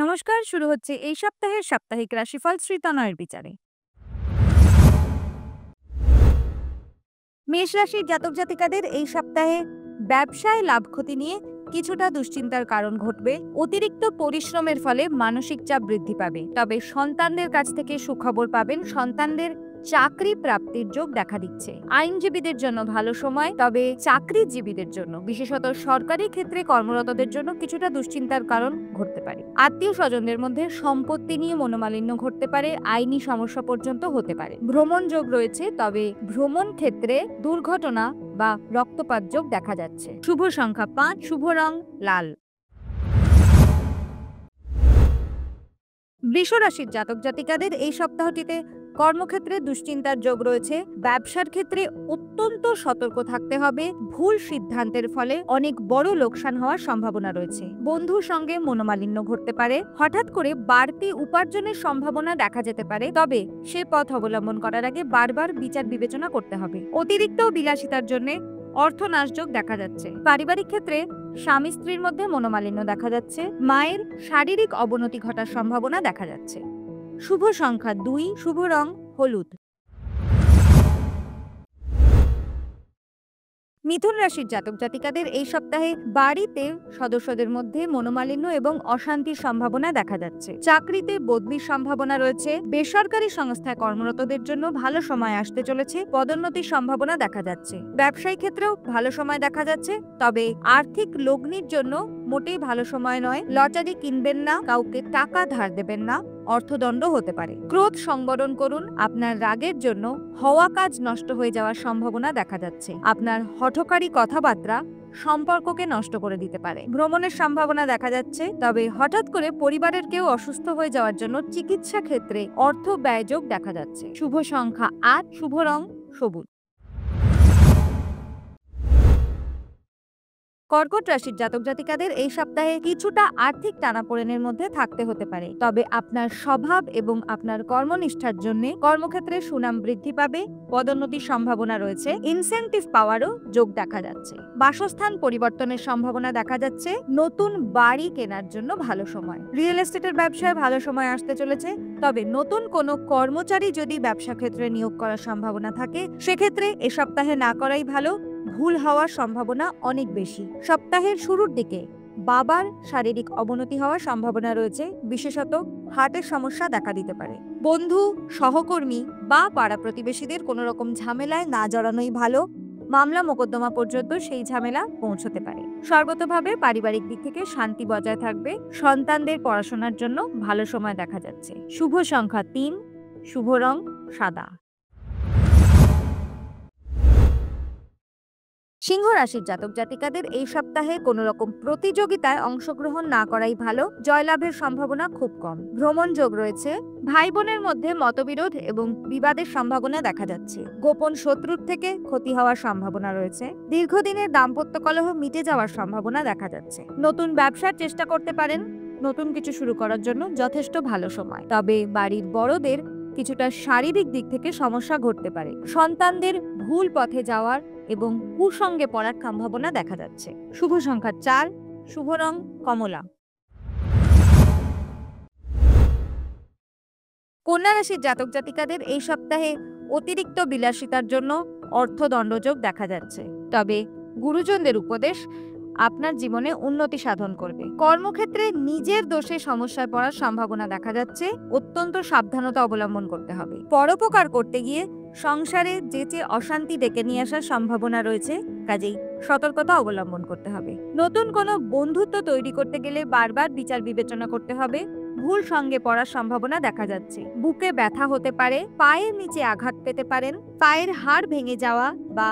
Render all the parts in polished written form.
নমস্কার, শুরু হচ্ছে এই সপ্তাহের সাপ্তাহিক রাশিফল শ্রীতনয়ের বিচারে। মেষ রাশির জাতক জাতিকাদের এই সপ্তাহে ব্যবসায় লাভ ক্ষতি নিয়ে কিছুটা দুশ্চিন্তার কারণ ঘটবে। অতিরিক্ত পরিশ্রমের ফলে মানসিক চাপ বৃদ্ধি পাবে। তবে সন্তানদের কাছ থেকে সুখবর পাবেন। সন্তানদের চাকরি প্রাপ্তির যোগ দেখা দিচ্ছে। আইনজীবীদের জন্য ভালো সময়, তবে চাকরিজীবীদের জন্য, বিশেষত সরকারি ক্ষেত্রে কর্মরতদের জন্য কিছুটা দুশ্চিন্তার কারণ ঘটতে পারে। আত্মীয় স্বজনদের মধ্যে সম্পত্তি নিয়ে মনোমালিন্য ঘটতে পারে, আইনি সমস্যা পর্যন্ত হতে পারে। ভ্রমণ যোগ রয়েছে, তবে ভ্রমণ ক্ষেত্রে দুর্ঘটনা বা রক্তপাত যোগ দেখা যাচ্ছে। শুভ সংখ্যা ৫, শুভ রং লাল। বৃষ রাশির জাতক জাতিকাদের এই সপ্তাহটিতে কর্মক্ষেত্রে দুশ্চিন্তার যোগ রয়েছে। ব্যবসার ক্ষেত্রে অত্যন্ত সতর্ক থাকতে হবে। ভুল সিদ্ধান্তের ফলে অনেক বড় লোকসান হওয়ার সম্ভাবনা রয়েছে। বন্ধুর সঙ্গে মনোমালিন্য ঘটতে পারে। হঠাৎ করে বাড়তি উপার্জনের সম্ভাবনা দেখা যেতে পারে, তবে সে পথ অবলম্বন করার আগে বারবার বিচার বিবেচনা করতে হবে। অতিরিক্ত বিলাসিতার জন্য অর্থনাশযোগ দেখা যাচ্ছে। পারিবারিক ক্ষেত্রে স্বামী স্ত্রীর মধ্যে মনোমালিন্য দেখা যাচ্ছে। মায়ের শারীরিক অবনতি ঘটার সম্ভাবনা দেখা যাচ্ছে। শুভ সংখ্যা ২, শুভ রং হলুদ। মিথুন রাশির জাতক জাতিকাদের এই সপ্তাহে বাড়িতে সদস্যদের মধ্যে মনোমালিন্য এবং অশান্তির সম্ভাবনা দেখা যাচ্ছে। চাকরিতে বদলির সম্ভাবনা রয়েছে। বেসরকারি সংস্থায় কর্মরতদের জন্য ভালো সময় আসতে চলেছে। পদোন্নতির সম্ভাবনা দেখা যাচ্ছে। ব্যবসায়িক ক্ষেত্রেও ভালো সময় দেখা যাচ্ছে, তবে আর্থিক লগ্নির জন্য মোটেই ভালো সময় নয়। লটারি কিনবেন না, কাউকে টাকা ধার দেবেন না, অর্থদণ্ড হতে পারে। ক্রোধ সংবরণ করুন। আপনার রাগের জন্য হওয়া কাজ নষ্ট হয়ে যাওয়ার সম্ভাবনা দেখা যাচ্ছে। আপনার হঠকারী কথাবার্তা সম্পর্ককে নষ্ট করে দিতে পারে। ভ্রমণের সম্ভাবনা দেখা যাচ্ছে, তবে হঠাৎ করে পরিবারের কেউ অসুস্থ হয়ে যাওয়ার জন্য চিকিৎসা ক্ষেত্রে অর্থ ব্যয়যোগ দেখা যাচ্ছে। শুভ সংখ্যা ৮, শুভ রং সবুজ। কর্কট রাশির জাতক জাতিকাদের এই সপ্তাহে কিছুটা আর্থিক টানাপোড়েনের মধ্যে থাকতে হতে পারে, তবে আপনার স্বভাব এবং আপনার কর্মনিষ্ঠার জন্য কর্মক্ষেত্রে সুনাম বৃদ্ধি পাবে। পদোন্নতির সম্ভাবনা রয়েছে। ইনসেনটিভ পাওয়ারও যোগ দেখা যাচ্ছে। বাসস্থান পরিবর্তনের সম্ভাবনা দেখা যাচ্ছে। নতুন বাড়ি কেনার জন্য ভালো সময়। রিয়েল এস্টেটের ব্যবসায় ভালো সময় আসতে চলেছে, তবে নতুন কোনো কর্মচারী যদি ব্যবসা ক্ষেত্রে নিয়োগ করার সম্ভাবনা থাকে, সেক্ষেত্রে এ সপ্তাহে না করাই ভালো। ভুল হওয়ার সম্ভাবনা অনেক বেশি। সপ্তাহের শুরুর দিকে বাবার শারীরিক অবনতি হওয়ার সম্ভাবনা রয়েছে, বিশেষত হার্টের সমস্যা দেখা দিতে পারে। বন্ধু, সহকর্মী বা পাড়া প্রতিবেশীদের কোনো রকম ঝামেলায় না জড়ানোই ভালো। মামলা মোকদ্দমা পর্যন্ত সেই ঝামেলা পৌঁছতে পারে। সর্বতোভাবে পারিবারিক দিক থেকে শান্তি বজায় থাকবে। সন্তানদের পড়াশোনার জন্য ভালো সময় দেখা যাচ্ছে। শুভ সংখ্যা ৩, শুভ রং সাদা। সিংহ রাশির জাতক জাতিকাদের এই সপ্তাহে কোনো রকম প্রতিযোগিতায় অংশগ্রহণ না করাই ভালো। জয়লাভের সম্ভাবনা খুব কম। ভ্রমণ যোগ রয়েছে। ভাই বোনের মধ্যে মতবিরোধ এবং বিবাদের সম্ভাবনা দেখা যাচ্ছে। গোপন শত্রুর থেকে ক্ষতি হওয়ার সম্ভাবনা রয়েছে। দীর্ঘদিনের দাম্পত্য কলহ মিটে যাওয়ার সম্ভাবনা দেখা যাচ্ছে। নতুন ব্যবসার চেষ্টা করতে পারেন। নতুন কিছু শুরু করার জন্য যথেষ্ট ভালো সময়, তবে বাড়ির বড়দের কিছুটা শারীরিক দিক থেকে সমস্যা ঘটতে পারে। সন্তানদের ভুল পথে যাওয়ার এবং কুসঙ্গে পড়ার সম্ভাবনা দেখা যাচ্ছে। শুভ সংখ্যা ৪, শুভ রং কমলা। কন্যা রাশির জাতক জাতিকাদের এই সপ্তাহে অতিরিক্ত বিলাসিতার জন্য অর্থদণ্ডযোগ দেখা যাচ্ছে, তবে গুরুজনদের উপদেশ আপনার জীবনে উন্নতি সাধন করবে। কর্মক্ষেত্রে নিজের দোষে সমস্যায় পড়ার সম্ভাবনা দেখা যাচ্ছে। অত্যন্ত সাবধানতা অবলম্বন করতে হবে। পরোপকার করতে গিয়ে সংসারে যেচে অশান্তি ডেকে নিয়ে আসার সম্ভাবনা রয়েছে, কাজেই সতর্কতা অবলম্বন করতে হবে। নতুন কোনো বন্ধুত্ব তৈরি করতে গেলে বারবার বিচার বিবেচনা করতে হবে। ভুল সঙ্গে পড়ার সম্ভাবনা দেখা যাচ্ছে। বুকে ব্যথা হতে পারে। পায়ের নিচে আঘাত পেতে পারেন। পায়ের হাড় ভেঙে যাওয়া বা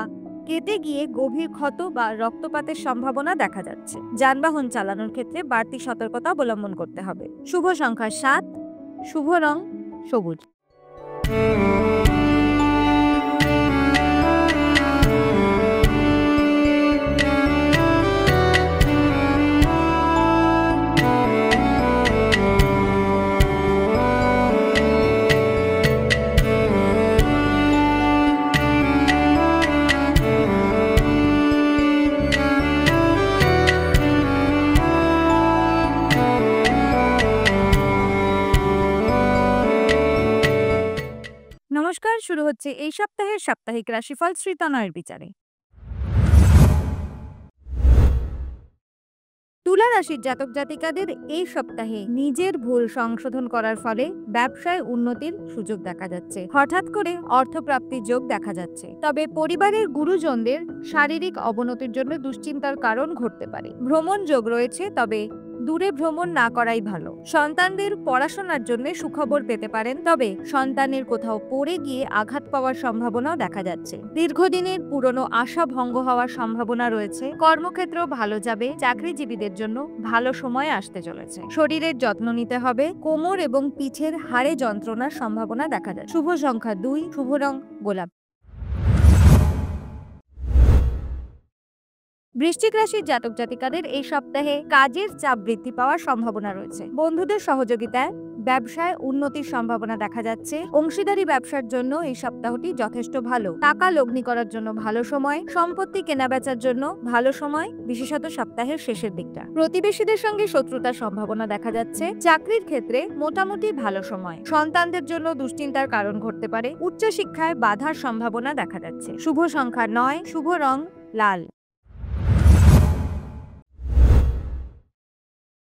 কেটে গিয়ে গভীর ক্ষত বা রক্তপাতের সম্ভাবনা দেখা যাচ্ছে। যানবাহন চালানোর ক্ষেত্রে বাড়তি সতর্কতা অবলম্বন করতে হবে। শুভ সংখ্যা ৭, শুভ রং সবুজ। শুরু হচ্ছে এই সপ্তাহের সাপ্তাহিক রাশিফল শ্রীতনয়ের বিচারে। তুলা রাশির জাতক জাতিকাদের এই সপ্তাহে নিজের ভুল সংশোধন করার ফলে ব্যবসায় উন্নতির সুযোগ দেখা যাচ্ছে। হঠাৎ করে অর্থপ্রাপ্তির যোগ দেখা যাচ্ছে, তবে পরিবারের গুরুজনদের শারীরিক অবনতির জন্য দুশ্চিন্তার কারণ ঘটতে পারে। ভ্রমণ যোগ রয়েছে, তবে দূরে ভ্রমণ না করাই ভালো। সন্তানদের পড়াশোনার জন্য সুখবর পেতে পারেন, তবে সন্তানের কোথাও পড়ে গিয়ে আঘাত পাওয়ার সম্ভাবনাও দেখা যাচ্ছে। দীর্ঘদিনের পুরনো আশা ভঙ্গ হওয়ার সম্ভাবনা রয়েছে। কর্মক্ষেত্র ভালো যাবে। চাকরিজীবীদের জন্য ভালো সময় আসতে চলেছে। শরীরের যত্ন নিতে হবে। কোমর এবং পিঠের হাড়ে যন্ত্রণার সম্ভাবনা দেখা যায়। শুভ সংখ্যা 2, শুভ রং গোলাপ। বৃশ্চিক রাশির জাতক জাতিকাদের এই সপ্তাহে কাজের চাপ বৃদ্ধি পাওয়ার সম্ভাবনা রয়েছে। বন্ধুদের সহযোগিতায় ব্যবসায় উন্নতির সম্ভাবনা দেখা যাচ্ছে। অংশীদারি ব্যবসার জন্য এই সপ্তাহটি যথেষ্ট ভালো। টাকা লগ্নি করার জন্য ভালো সময়। সম্পত্তি কেনাবেচার জন্য ভালো সময়, বিশেষত সপ্তাহের শেষের দিকটা। প্রতিবেশীদের সঙ্গে শত্রুতার সম্ভাবনা দেখা যাচ্ছে। চাকরির ক্ষেত্রে মোটামুটি ভালো সময়। সন্তানদের জন্য দুশ্চিন্তার কারণ ঘটতে পারে। উচ্চশিক্ষায় বাধার সম্ভাবনা দেখা যাচ্ছে। শুভ সংখ্যা 9, শুভ রং লাল।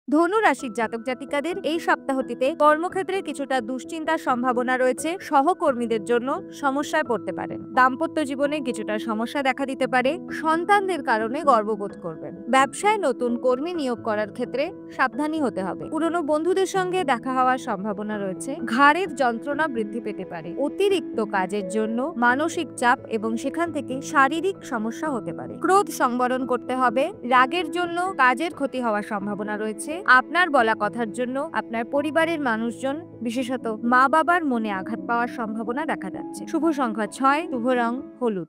ধনু রাশির জাতক জাতিকাদের এই সপ্তাহটিতে কর্মক্ষেত্রে কিছুটা দুশ্চিন্তার সম্ভাবনা রয়েছে। সহকর্মীদের জন্য সমস্যায় পড়তে পারেন। দাম্পত্য জীবনে কিছুটা সমস্যা দেখা দিতে পারে। সন্তানদের কারণে গর্ববোধ করবেন। ব্যবসায় নতুন কর্মী নিয়োগ করার ক্ষেত্রে সাবধানী হতে হবে। পুরনো বন্ধুদের সঙ্গে দেখা হওয়ার সম্ভাবনা রয়েছে। ঘাড়ের যন্ত্রণা বৃদ্ধি পেতে পারে। অতিরিক্ত কাজের জন্য মানসিক চাপ এবং সেখান থেকে শারীরিক সমস্যা হতে পারে। ক্রোধ সংবরণ করতে হবে। রাগের জন্য কাজের ক্ষতি হওয়ার সম্ভাবনা রয়েছে। আপনার বলা কথার জন্য আপনার পরিবারের মানুষজন, বিশেষত মা বাবার মনে আঘাত পাওয়ার সম্ভাবনা দেখা যাচ্ছে। শুভ সংখ্যা 6, শুভ রং হলুদ।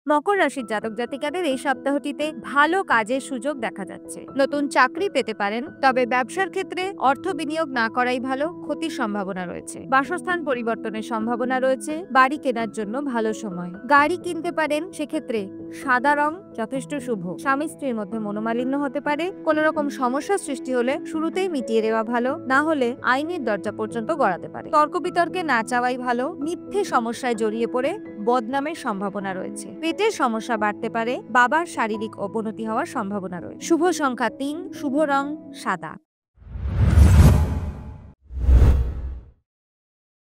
মকর রাশির জাতক জাতিকাদের এই সপ্তাহটিতে ভালো কাজের সুযোগ দেখা যাচ্ছে। নতুন চাকরি পেতে পারেন, তবে ব্যবসার ক্ষেত্রে অর্থ বিনিয়োগ না করাই ভালো। ক্ষতির সম্ভাবনা রয়েছে। বাসস্থান পরিবর্তনের সম্ভাবনা রয়েছে। বাড়ি কেনার জন্য ভালো সময়। গাড়ি কিনতে পারেন, সেক্ষেত্রে সাদা রং যথেষ্ট শুভ। স্বামী স্ত্রীর মধ্যে মনোমালিন্য হতে পারে। কোন রকম সমস্যার সৃষ্টি হলে শুরুতেই মিটিয়ে দেওয়া ভালো, না হলে আইনের দরজা পর্যন্ত গড়াতে পারে। তর্ক বিতর্কে না চাওয়াই ভালো। মিথ্যে সমস্যায় জড়িয়ে পড়ে বদনামের সম্ভাবনা রয়েছে। পেটের সমস্যা বাড়তে পারে। বাবার শারীরিক অবনতি হওয়ার সম্ভাবনা রয়েছে। শুভ সংখ্যা 3, শুভ রং সাদা।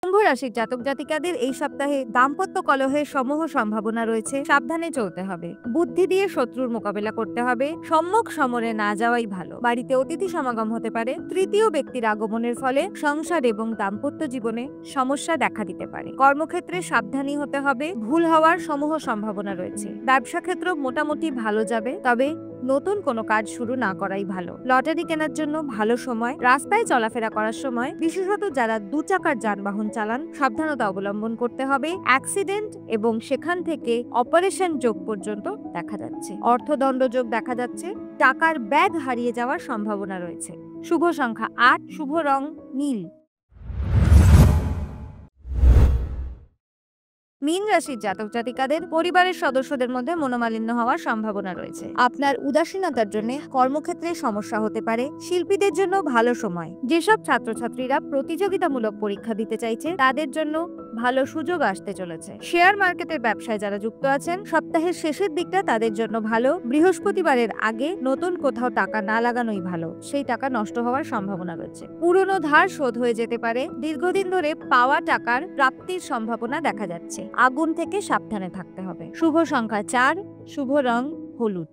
কুম্ভ রাশির জাতক জাতিকাদের এই সপ্তাহে দাম্পত্য কলহের সমূহ সম্ভাবনা রয়েছে। সাবধানে চলতে হবে। বুদ্ধি দিয়ে শত্রুর মোকাবেলা করতে হবে। সম্মুখ সমরে না যাওয়াই ভালো। বাড়িতে অতিথি সমাগম হতে পারে। তৃতীয় ব্যক্তির আগমনের ফলে সংসার এবং দাম্পত্য জীবনে সমস্যা দেখা দিতে পারে। কর্মক্ষেত্রে সাবধানী হতে হবে। ভুল হওয়ার সমূহ সম্ভাবনা রয়েছে। ব্যবসা ক্ষেত্র মোটামুটি ভালো যাবে, তবে নতুন কোনো কাজ শুরু না করাই ভালো। লটারি কেনার জন্য ভালো সময়। রাস্তায় চলাফেরা করার সময়, বিশেষত যারা 2 চাকার যানবাহন চালান, সাবধানতা অবলম্বন করতে হবে। অ্যাক্সিডেন্ট এবং সেখান থেকে অপারেশন যোগ পর্যন্ত দেখা যাচ্ছে। অর্থদণ্ড যোগ দেখা যাচ্ছে। টাকার ব্যাগ হারিয়ে যাওয়ার সম্ভাবনা রয়েছে। শুভ সংখ্যা 8, শুভ রং নীল। মীন রাশির জাতক জাতিকাদের পরিবারের সদস্যদের মধ্যে মনোমালিন্য হওয়ার সম্ভাবনা রয়েছে। আপনার উদাসীনতার জন্য কর্মক্ষেত্রে সমস্যা হতে পারে। শিল্পীদের জন্য ভালো সময়। যেসব ছাত্রছাত্রীরা প্রতিযোগিতামূলক পরীক্ষা দিতে চাইছে, তাদের জন্য ভালো সুযোগ আসতে চলেছে। শেয়ার মার্কেটের ব্যবসায় যারা যুক্ত আছেন, সপ্তাহের শেষের দিকটা তাদের জন্য ভালো। বৃহস্পতিবারের আগে নতুন কোথাও টাকা না লাগানোই ভালো। সেই টাকা নষ্ট হওয়ার সম্ভাবনা রয়েছে। পুরনো ধার শোধ হয়ে যেতে পারে। দীর্ঘদিন ধরে পাওয়া টাকার প্রাপ্তির সম্ভাবনা দেখা যাচ্ছে। আগুন থেকে সাবধানে থাকতে হবে। শুভ সংখ্যা 4, শুভ রং হলুদ।